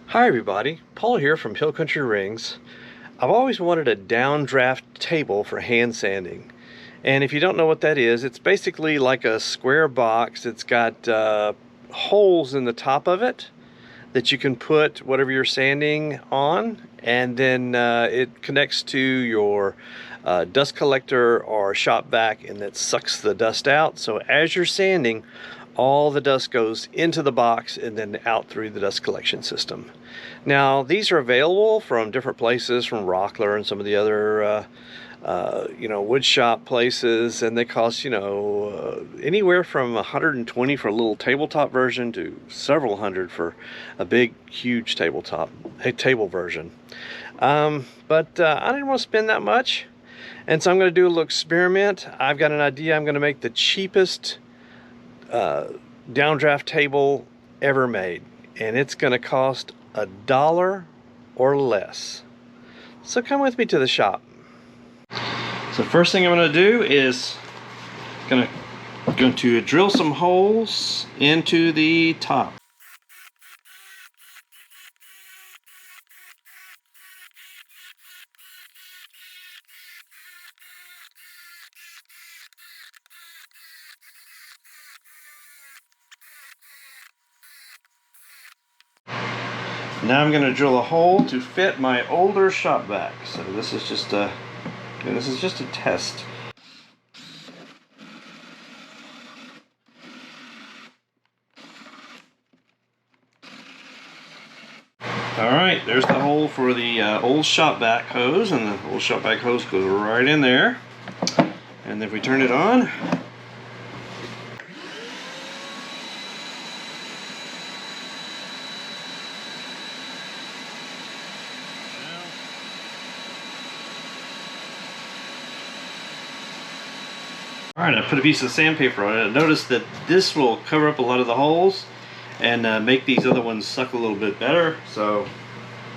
Hi everybody, Paul here from Hill Country Rings. I've always wanted a downdraft table for hand sanding. And if you don't know what that is, it's basically like a square box. It's got holes in the top of it that you can put whatever you're sanding on, and then it connects to your dust collector or shop vac, and that sucks the dust out. So as you're sanding, all the dust goes into the box and then out through the dust collection system. Now these are available from different places, from Rockler and some of the other wood shop places, and they cost anywhere from $120 for a little tabletop version to several hundred for a big huge table version. But I didn't want to spend that much, and so I'm going to do a little experiment. I've got an idea. I'm going to make the cheapest downdraft table ever made, and it's going to cost $1 or less. So come with me to the shop. So first thing I'm going to do is going to drill some holes into the top. Now I'm going to drill a hole to fit my older shop vac. So this is just a test. Alright, there's the hole for the old shop vac hose, and the old shop vac hose goes right in there. And if we turn it on, alright, I put a piece of sandpaper on it. Notice that this will cover up a lot of the holes and make these other ones suck a little bit better. So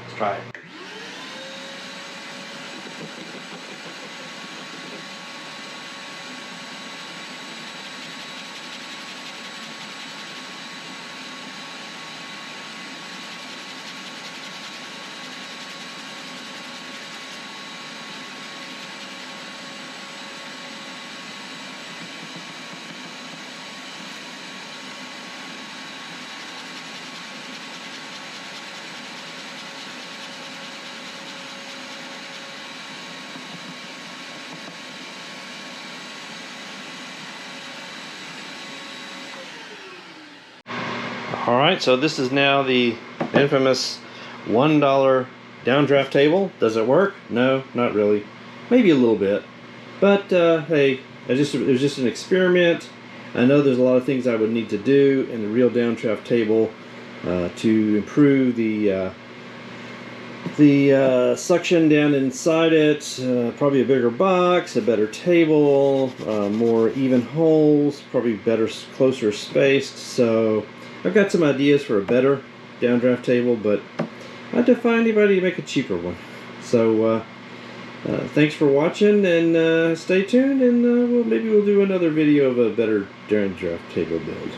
let's try it. Alright, so this is now the infamous $1 downdraft table. Does it work? No, not really. Maybe a little bit. But hey, it was just an experiment. I know there's a lot of things I would need to do in the real downdraft table to improve the suction down inside it. Probably a bigger box, a better table, more even holes, probably better, closer spaced. So I've got some ideas for a better downdraft table, but I had to find anybody to make a cheaper one. So thanks for watching, and stay tuned, and maybe we'll do another video of a better downdraft table build.